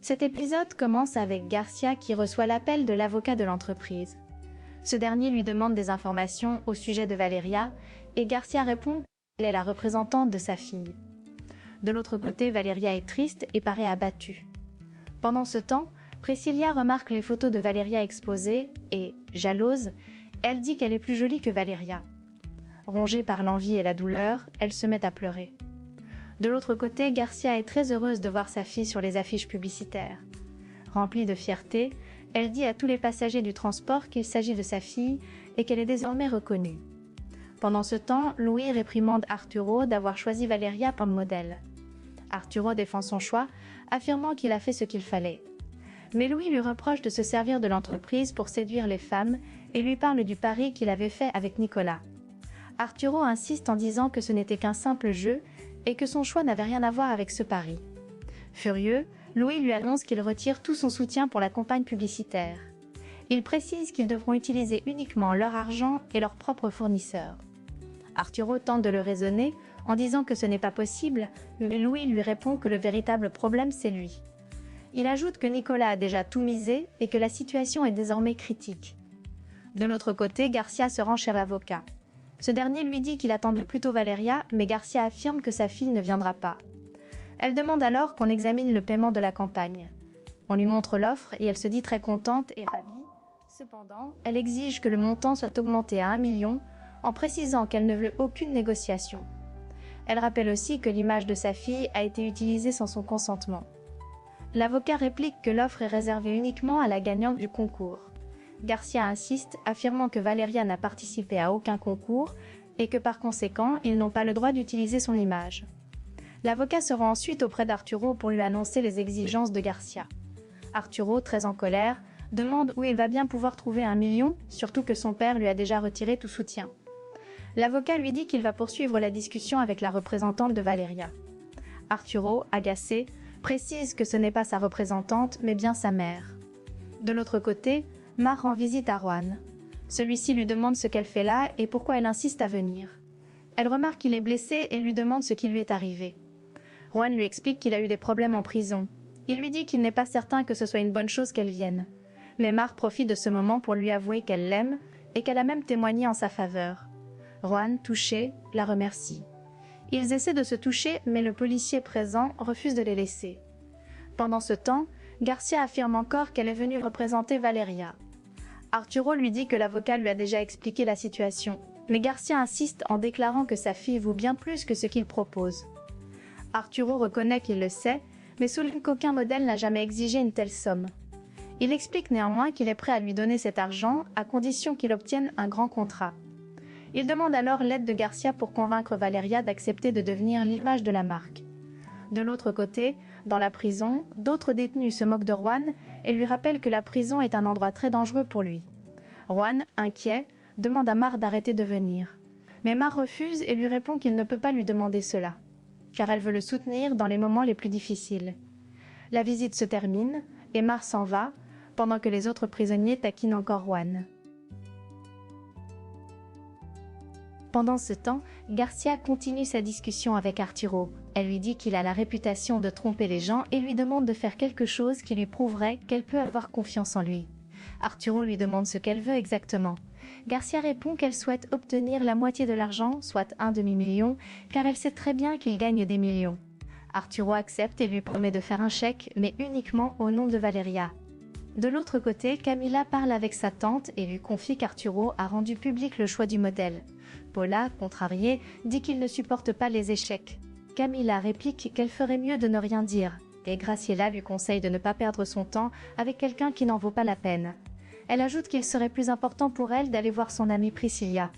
Cet épisode commence avec Garcia qui reçoit l'appel de l'avocat de l'entreprise. Ce dernier lui demande des informations au sujet de Valeria et Garcia répond qu'elle est la représentante de sa fille. De l'autre côté, Valeria est triste et paraît abattue. Pendant ce temps, Priscilla remarque les photos de Valeria exposées et, jalouse, elle dit qu'elle est plus jolie que Valeria. Rongée par l'envie et la douleur, elle se met à pleurer. De l'autre côté, Garcia est très heureuse de voir sa fille sur les affiches publicitaires. Remplie de fierté, elle dit à tous les passagers du transport qu'il s'agit de sa fille et qu'elle est désormais reconnue. Pendant ce temps, Louis réprimande Arturo d'avoir choisi Valeria comme modèle. Arturo défend son choix, affirmant qu'il a fait ce qu'il fallait. Mais Louis lui reproche de se servir de l'entreprise pour séduire les femmes et lui parle du pari qu'il avait fait avec Nicolas. Arturo insiste en disant que ce n'était qu'un simple jeu et que son choix n'avait rien à voir avec ce pari. Furieux, Louis lui annonce qu'il retire tout son soutien pour la campagne publicitaire. Il précise qu'ils devront utiliser uniquement leur argent et leurs propres fournisseurs. Arturo tente de le raisonner en disant que ce n'est pas possible, mais Louis lui répond que le véritable problème c'est lui. Il ajoute que Nicolas a déjà tout misé et que la situation est désormais critique. De l'autre côté, Garcia se rend chez l'avocat. Ce dernier lui dit qu'il attendait plutôt Valeria, mais Garcia affirme que sa fille ne viendra pas. Elle demande alors qu'on examine le paiement de la campagne. On lui montre l'offre et elle se dit très contente et ravie. Cependant, elle exige que le montant soit augmenté à 1 million, en précisant qu'elle ne veut aucune négociation. Elle rappelle aussi que l'image de sa fille a été utilisée sans son consentement. L'avocat réplique que l'offre est réservée uniquement à la gagnante du concours. Garcia insiste, affirmant que Valeria n'a participé à aucun concours et que par conséquent, ils n'ont pas le droit d'utiliser son image. L'avocat se rend ensuite auprès d'Arturo pour lui annoncer les exigences de Garcia. Arturo, très en colère, demande où il va bien pouvoir trouver 1 million, surtout que son père lui a déjà retiré tout soutien. L'avocat lui dit qu'il va poursuivre la discussion avec la représentante de Valeria. Arturo, agacé, précise que ce n'est pas sa représentante, mais bien sa mère. De l'autre côté, Mar rend visite à Juan. Celui-ci lui demande ce qu'elle fait là et pourquoi elle insiste à venir. Elle remarque qu'il est blessé et lui demande ce qui lui est arrivé. Juan lui explique qu'il a eu des problèmes en prison. Il lui dit qu'il n'est pas certain que ce soit une bonne chose qu'elle vienne. Mais Mar profite de ce moment pour lui avouer qu'elle l'aime et qu'elle a même témoigné en sa faveur. Juan, touché, la remercie. Ils essaient de se toucher, mais le policier présent refuse de les laisser. Pendant ce temps, Garcia affirme encore qu'elle est venue représenter Valeria. Arturo lui dit que l'avocat lui a déjà expliqué la situation, mais Garcia insiste en déclarant que sa fille vaut bien plus que ce qu'il propose. Arturo reconnaît qu'il le sait, mais souligne qu'aucun modèle n'a jamais exigé une telle somme. Il explique néanmoins qu'il est prêt à lui donner cet argent à condition qu'il obtienne un grand contrat. Il demande alors l'aide de Garcia pour convaincre Valeria d'accepter de devenir l'image de la marque. De l'autre côté, dans la prison, d'autres détenus se moquent de Juan et lui rappellent que la prison est un endroit très dangereux pour lui. Juan, inquiet, demande à Mar d'arrêter de venir. Mais Mar refuse et lui répond qu'il ne peut pas lui demander cela, car elle veut le soutenir dans les moments les plus difficiles. La visite se termine et Mar s'en va, pendant que les autres prisonniers taquinent encore Juan. Pendant ce temps, Garcia continue sa discussion avec Arturo. Elle lui dit qu'il a la réputation de tromper les gens et lui demande de faire quelque chose qui lui prouverait qu'elle peut avoir confiance en lui. Arturo lui demande ce qu'elle veut exactement. Garcia répond qu'elle souhaite obtenir la moitié de l'argent, soit un demi-million, car elle sait très bien qu'il gagne des millions. Arturo accepte et lui promet de faire un chèque, mais uniquement au nom de Valeria. De l'autre côté, Camila parle avec sa tante et lui confie qu'Arturo a rendu public le choix du modèle. Paula, contrariée, dit qu'il ne supporte pas les échecs. Camila réplique qu'elle ferait mieux de ne rien dire, et Graciela lui conseille de ne pas perdre son temps avec quelqu'un qui n'en vaut pas la peine. Elle ajoute qu'il serait plus important pour elle d'aller voir son amie Priscilla.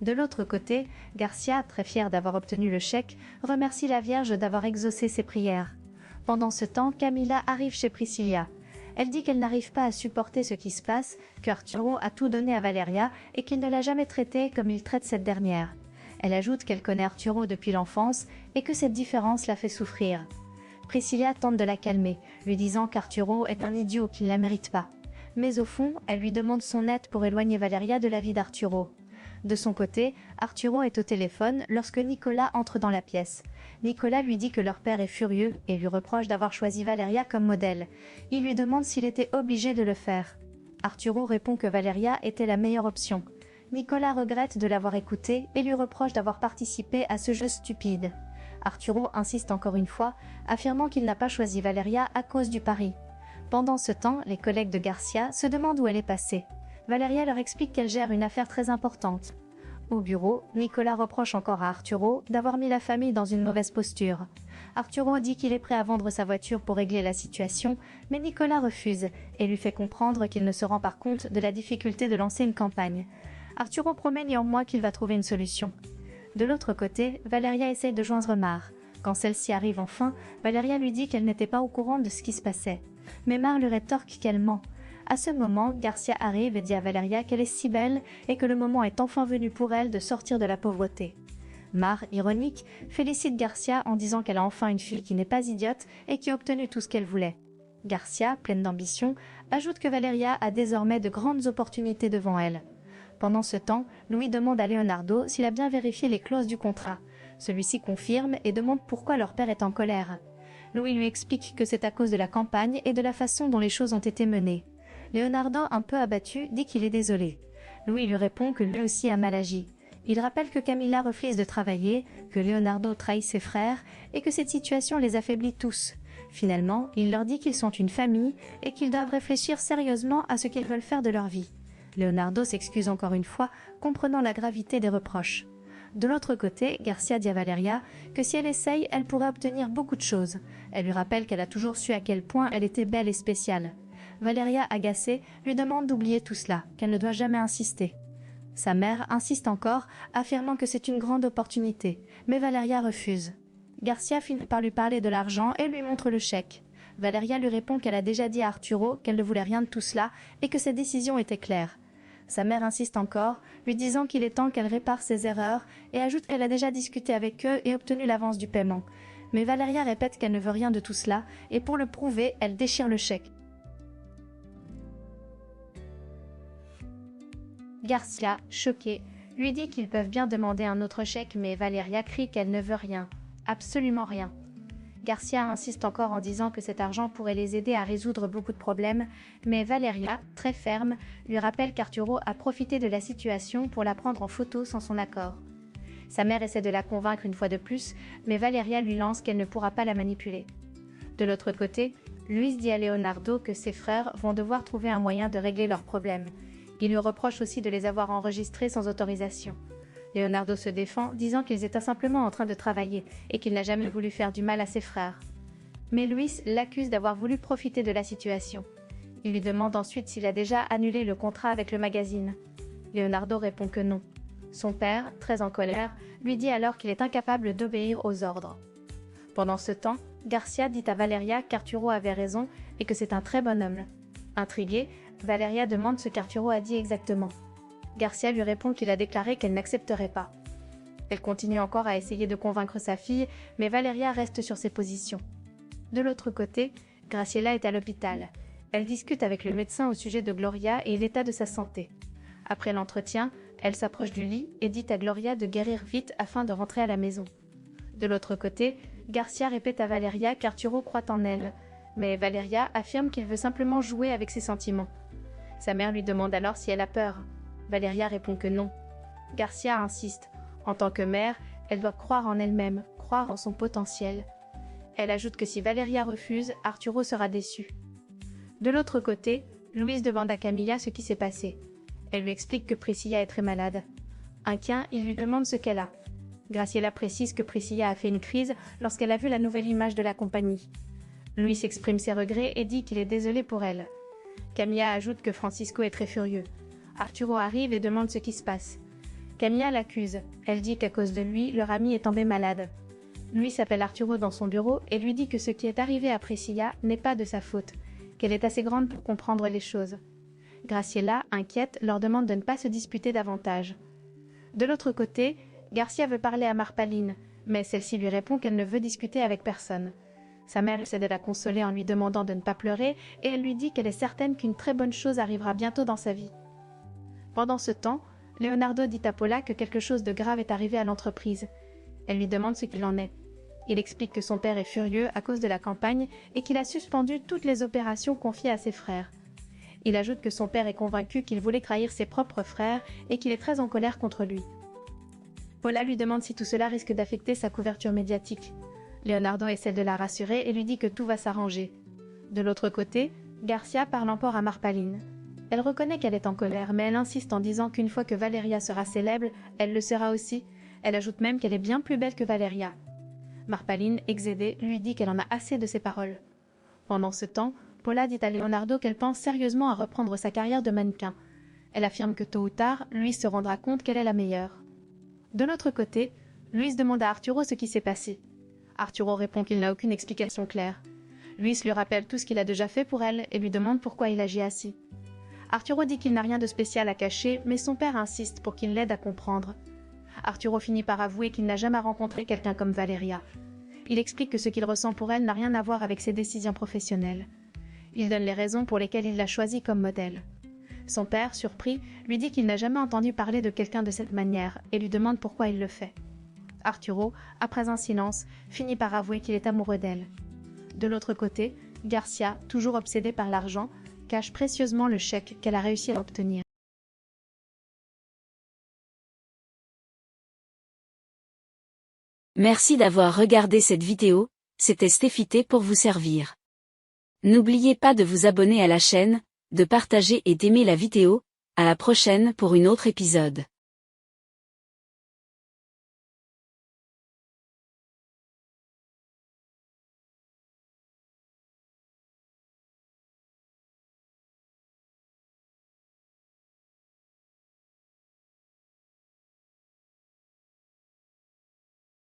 De l'autre côté, Garcia, très fière d'avoir obtenu le chèque, remercie la Vierge d'avoir exaucé ses prières. Pendant ce temps, Camila arrive chez Priscilla. Elle dit qu'elle n'arrive pas à supporter ce qui se passe, qu'Arturo a tout donné à Valeria et qu'il ne l'a jamais traitée comme il traite cette dernière. Elle ajoute qu'elle connaît Arturo depuis l'enfance et que cette différence la fait souffrir. Priscilla tente de la calmer, lui disant qu'Arturo est un idiot qu'il ne la mérite pas. Mais au fond, elle lui demande son aide pour éloigner Valeria de la vie d'Arturo. De son côté, Arturo est au téléphone lorsque Nicolas entre dans la pièce. Nicolas lui dit que leur père est furieux et lui reproche d'avoir choisi Valeria comme modèle. Il lui demande s'il était obligé de le faire. Arturo répond que Valeria était la meilleure option. Nicolas regrette de l'avoir écouté et lui reproche d'avoir participé à ce jeu stupide. Arturo insiste encore une fois, affirmant qu'il n'a pas choisi Valeria à cause du pari. Pendant ce temps, les collègues de Garcia se demandent où elle est passée. Valeria leur explique qu'elle gère une affaire très importante. Au bureau, Nicolas reproche encore à Arturo d'avoir mis la famille dans une mauvaise posture. Arturo dit qu'il est prêt à vendre sa voiture pour régler la situation, mais Nicolas refuse et lui fait comprendre qu'il ne se rend pas compte de la difficulté de lancer une campagne. Arturo promet néanmoins qu'il va trouver une solution. De l'autre côté, Valeria essaye de joindre Mar. Quand celle-ci arrive enfin, Valeria lui dit qu'elle n'était pas au courant de ce qui se passait. Mais Mar lui rétorque qu'elle ment. À ce moment, Garcia arrive et dit à Valeria qu'elle est si belle et que le moment est enfin venu pour elle de sortir de la pauvreté. Mar, ironique, félicite Garcia en disant qu'elle a enfin une fille qui n'est pas idiote et qui a obtenu tout ce qu'elle voulait. Garcia, pleine d'ambition, ajoute que Valeria a désormais de grandes opportunités devant elle. Pendant ce temps, Louis demande à Leonardo s'il a bien vérifié les clauses du contrat. Celui-ci confirme et demande pourquoi leur père est en colère. Louis lui explique que c'est à cause de la campagne et de la façon dont les choses ont été menées. Leonardo, un peu abattu, dit qu'il est désolé. Louis lui répond que lui aussi a mal agi. Il rappelle que Camilla refuse de travailler, que Leonardo trahit ses frères et que cette situation les affaiblit tous. Finalement, il leur dit qu'ils sont une famille et qu'ils doivent réfléchir sérieusement à ce qu'ils veulent faire de leur vie. Leonardo s'excuse encore une fois, comprenant la gravité des reproches. De l'autre côté, Garcia dit à Valeria que si elle essaye, elle pourrait obtenir beaucoup de choses. Elle lui rappelle qu'elle a toujours su à quel point elle était belle et spéciale. Valeria, agacée, lui demande d'oublier tout cela, qu'elle ne doit jamais insister. Sa mère insiste encore, affirmant que c'est une grande opportunité, mais Valeria refuse. Garcia finit par lui parler de l'argent et lui montre le chèque. Valeria lui répond qu'elle a déjà dit à Arturo qu'elle ne voulait rien de tout cela et que sa décision était claire. Sa mère insiste encore, lui disant qu'il est temps qu'elle répare ses erreurs et ajoute qu'elle a déjà discuté avec eux et obtenu l'avance du paiement. Mais Valeria répète qu'elle ne veut rien de tout cela et pour le prouver, elle déchire le chèque. Garcia, choqué, lui dit qu'ils peuvent bien demander un autre chèque, mais Valeria crie qu'elle ne veut rien, absolument rien. Garcia insiste encore en disant que cet argent pourrait les aider à résoudre beaucoup de problèmes, mais Valeria, très ferme, lui rappelle qu'Arturo a profité de la situation pour la prendre en photo sans son accord. Sa mère essaie de la convaincre une fois de plus, mais Valeria lui lance qu'elle ne pourra pas la manipuler. De l'autre côté, Luis dit à Leonardo que ses frères vont devoir trouver un moyen de régler leurs problèmes. Il lui reproche aussi de les avoir enregistrés sans autorisation. Leonardo se défend, disant qu'ils étaient simplement en train de travailler et qu'il n'a jamais voulu faire du mal à ses frères. Mais Luis l'accuse d'avoir voulu profiter de la situation. Il lui demande ensuite s'il a déjà annulé le contrat avec le magazine. Leonardo répond que non. Son père, très en colère, lui dit alors qu'il est incapable d'obéir aux ordres. Pendant ce temps, Garcia dit à Valeria qu'Arturo avait raison et que c'est un très bon homme. Intriguée, Valeria demande ce qu'Arturo a dit exactement. Garcia lui répond qu'il a déclaré qu'elle n'accepterait pas. Elle continue encore à essayer de convaincre sa fille, mais Valeria reste sur ses positions. De l'autre côté, Graciela est à l'hôpital. Elle discute avec le médecin au sujet de Gloria et l'état de sa santé. Après l'entretien, elle s'approche du lit et dit à Gloria de guérir vite afin de rentrer à la maison. De l'autre côté, Garcia répète à Valeria qu'Arturo croit en elle, mais Valeria affirme qu'il veut simplement jouer avec ses sentiments. Sa mère lui demande alors si elle a peur. Valeria répond que non. Garcia insiste. En tant que mère, elle doit croire en elle-même, croire en son potentiel. Elle ajoute que si Valeria refuse, Arturo sera déçu. De l'autre côté, Louise demande à Camilla ce qui s'est passé. Elle lui explique que Priscilla est très malade. Inquiet, il lui demande ce qu'elle a. Graciela précise que Priscilla a fait une crise lorsqu'elle a vu la nouvelle image de la compagnie. Louis exprime ses regrets et dit qu'il est désolé pour elle. Camilla ajoute que Francisco est très furieux. Arturo arrive et demande ce qui se passe. Camilla l'accuse. Elle dit qu'à cause de lui, leur ami est tombé malade. Louis appelle Arturo dans son bureau et lui dit que ce qui est arrivé à Priscilla n'est pas de sa faute, qu'elle est assez grande pour comprendre les choses. Graciela, inquiète, leur demande de ne pas se disputer davantage. De l'autre côté, Garcia veut parler à Marpaline, mais celle-ci lui répond qu'elle ne veut discuter avec personne. Sa mère essaie de la consoler en lui demandant de ne pas pleurer et elle lui dit qu'elle est certaine qu'une très bonne chose arrivera bientôt dans sa vie. Pendant ce temps, Leonardo dit à Paula que quelque chose de grave est arrivé à l'entreprise. Elle lui demande ce qu'il en est. Il explique que son père est furieux à cause de la campagne et qu'il a suspendu toutes les opérations confiées à ses frères. Il ajoute que son père est convaincu qu'il voulait trahir ses propres frères et qu'il est très en colère contre lui. Paula lui demande si tout cela risque d'affecter sa couverture médiatique. Leonardo essaie de la rassurer et lui dit que tout va s'arranger. De l'autre côté, Garcia parle encore à Marpaline. Elle reconnaît qu'elle est en colère, mais elle insiste en disant qu'une fois que Valeria sera célèbre, elle le sera aussi. Elle ajoute même qu'elle est bien plus belle que Valeria. Marpaline, excédée, lui dit qu'elle en a assez de ses paroles. Pendant ce temps, Paula dit à Leonardo qu'elle pense sérieusement à reprendre sa carrière de mannequin. Elle affirme que tôt ou tard, Luis se rendra compte qu'elle est la meilleure. De l'autre côté, Luis demande à Arturo ce qui s'est passé. Arturo répond qu'il n'a aucune explication claire. Luis lui rappelle tout ce qu'il a déjà fait pour elle et lui demande pourquoi il agit ainsi. Arturo dit qu'il n'a rien de spécial à cacher, mais son père insiste pour qu'il l'aide à comprendre. Arturo finit par avouer qu'il n'a jamais rencontré quelqu'un comme Valeria. Il explique que ce qu'il ressent pour elle n'a rien à voir avec ses décisions professionnelles. Il donne les raisons pour lesquelles il l'a choisie comme modèle. Son père, surpris, lui dit qu'il n'a jamais entendu parler de quelqu'un de cette manière et lui demande pourquoi il le fait. Arturo, après un silence, finit par avouer qu'il est amoureux d'elle. De l'autre côté, Garcia, toujours obsédée par l'argent, cache précieusement le chèque qu'elle a réussi à obtenir. Merci d'avoir regardé cette vidéo, c'était Stéphité pour vous servir. N'oubliez pas de vous abonner à la chaîne, de partager et d'aimer la vidéo, à la prochaine pour une autre épisode.